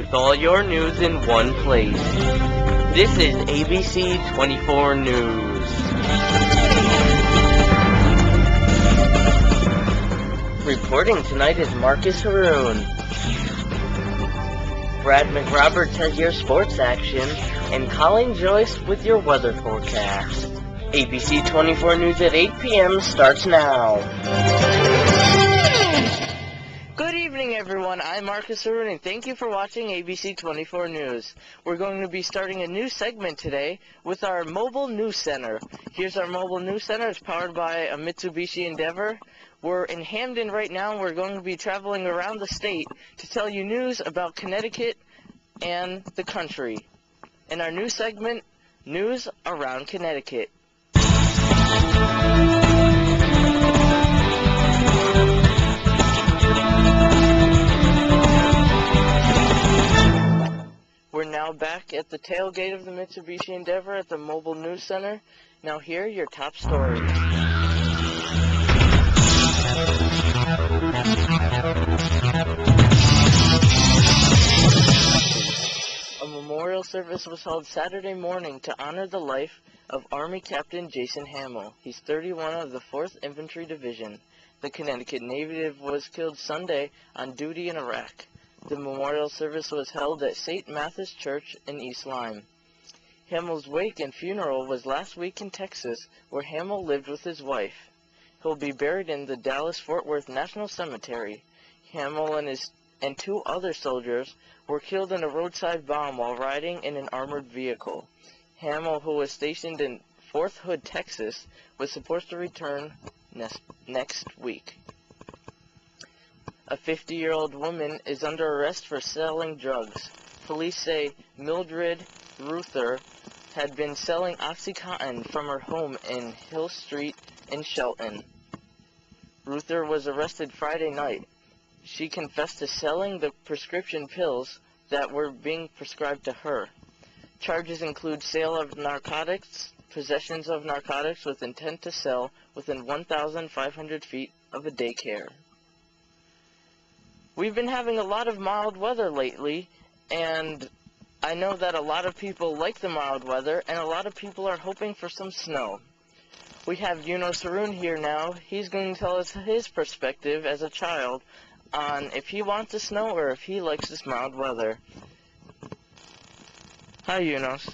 with all your news in one place. This is ABC 24 News. Reporting tonight is Marcus Harun. Brad McRoberts has your sports action, and Colleen Joyce with your weather forecast. ABC 24 News at 8 p.m. starts now. Good evening, everyone. I'm Marcus Harun, and thank you for watching ABC 24 News. We're going to be starting a new segment today with our mobile news center. Here's our mobile news center. It's powered by a Mitsubishi Endeavor. We're in Hamden right now. We're going to be traveling around the state to tell you news about Connecticut and the country. In our new segment, News Around Connecticut. We're now back at the tailgate of the Mitsubishi Endeavor at the Mobile News Center. Now here are your top stories. A memorial service was held Saturday morning to honor the life of Army Captain Jason Hamill. He's 31 of the 4th Infantry Division. The Connecticut native was killed Sunday on duty in Iraq. The memorial service was held at St. Matthew's Church in East Lyme. Hamill's wake and funeral was last week in Texas, where Hamill lived with his wife. He'll be buried in the Dallas-Fort Worth National Cemetery. Hamill and 2 other soldiers were killed in a roadside bomb while riding in an armored vehicle. Hamill, who was stationed in Fort Hood, Texas, was supposed to return next week. A 50-year-old woman is under arrest for selling drugs. Police say Mildred Ruther had been selling OxyContin from her home in Hill Street in Shelton. Ruther was arrested Friday night. She confessed to selling the prescription pills that were being prescribed to her. Charges include sale of narcotics, possessions of narcotics with intent to sell within 1,500 feet of a daycare. We've been having a lot of mild weather lately, and I know that a lot of people like the mild weather, and a lot of people are hoping for some snow. We have Harun here now. He's going to tell us his perspective as a child on if he wants the snow or if he likes this mild weather. Hi, Yunus.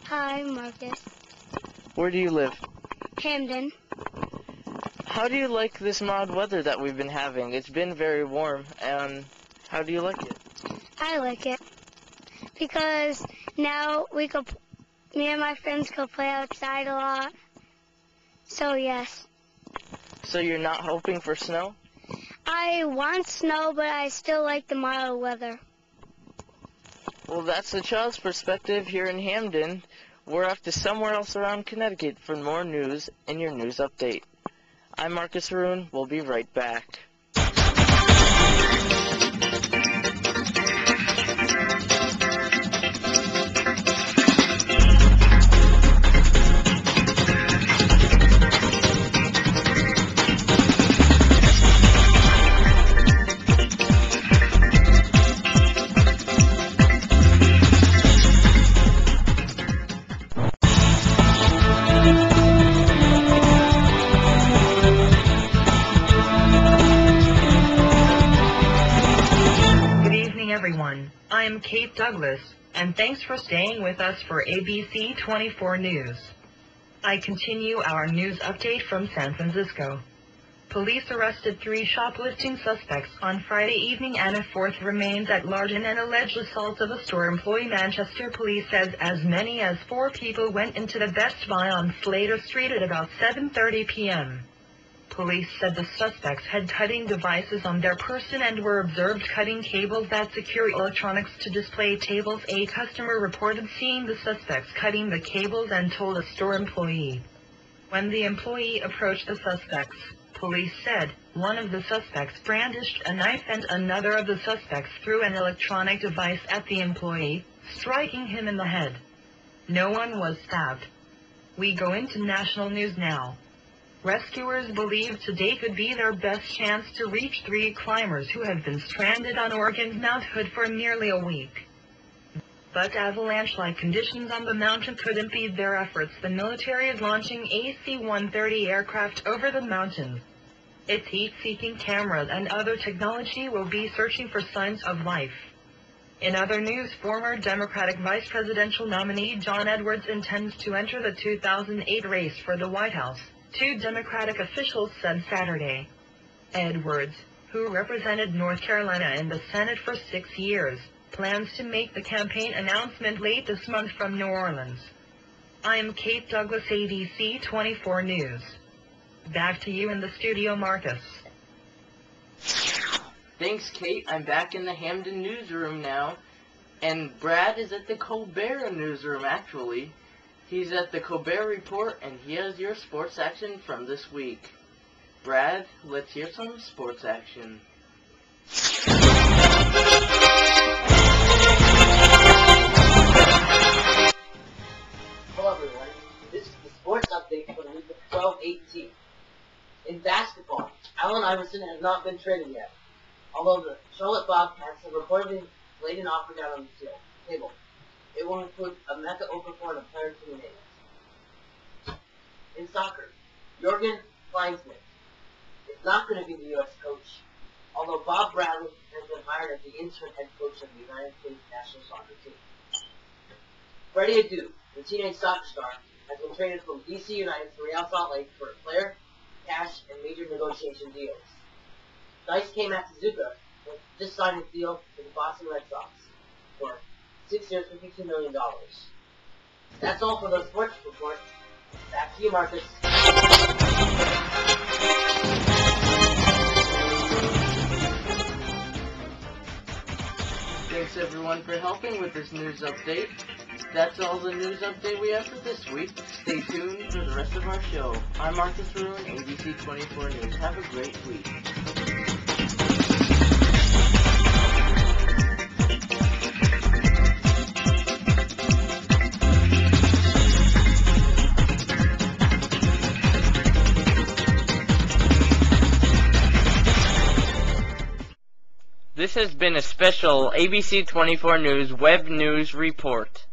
Hi, Marcus. Where do you live? Hamden. How do you like this mild weather that we've been having? It's been very warm, and how do you like it? I like it because now me and my friends go play outside a lot. So yes. So you're not hoping for snow? I want snow, but I still like the mild weather. Well, that's the child's perspective here in Hamden. We're off to somewhere else around Connecticut for more news in your news update. I'm Marcus Harun. We'll be right back. Everyone, I'm Kate Douglas, and thanks for staying with us for ABC 24 News. I continue our news update from San Francisco. Police arrested 3 shoplifting suspects on Friday evening and a 4th remains at large in an alleged assault of a store employee. Manchester police says as many as 4 people went into the Best Buy on Slater Street at about 7:30 p.m. Police said the suspects had cutting devices on their person and were observed cutting cables that secure electronics to display tables. A customer reported seeing the suspects cutting the cables and told a store employee. When the employee approached the suspects, police said one of the suspects brandished a knife and another of the suspects threw an electronic device at the employee, striking him in the head. No one was stabbed. We go into national news now. Rescuers believe today could be their best chance to reach 3 climbers who have been stranded on Oregon's Mount Hood for nearly a week. But avalanche-like conditions on the mountain could impede their efforts. The military is launching AC-130 aircraft over the mountains. Its heat-seeking cameras and other technology will be searching for signs of life. In other news, former Democratic vice presidential nominee John Edwards intends to enter the 2008 race for the White House, two Democratic officials said Saturday. Edwards, who represented North Carolina in the Senate for 6 years, plans to make the campaign announcement late this month from New Orleans. I'm Kate Douglas, ABC 24 News. Back to you in the studio, Marcus. Thanks, Kate. I'm back in the Hamden newsroom now. And Brad is at the Colbert newsroom, actually. He's at the Colbert Report, and he has your sports action from this week. Brad, let's hear some sports action. Hello everyone, this is the sports update for the week of 12-18. In basketball, Allen Iverson has not been traded yet, although the Charlotte Bobcats have reportedly laid an offer down on the table. It will include a Mecca Okafor and a player to the names. In soccer, Jürgen Klinsmann is not going to be the U.S. coach, although Bob Bradley has been hired as the interim head coach of the United States national soccer team. Freddie Adu, the teenage soccer star, has been traded from DC United to Real Salt Lake for a player, cash, and major negotiation deals. Dice came at Suzuka with just signed a deal with the Boston Red Sox for 6 years, $52 million. That's all for the sports report. Back to you, Marcus. Thanks everyone for helping with this news update. That's all the news update we have for this week. Stay tuned for the rest of our show. I'm Marcus Harun, ABC 24 News. Have a great week. This has been a special ABC 24 News Web News Report.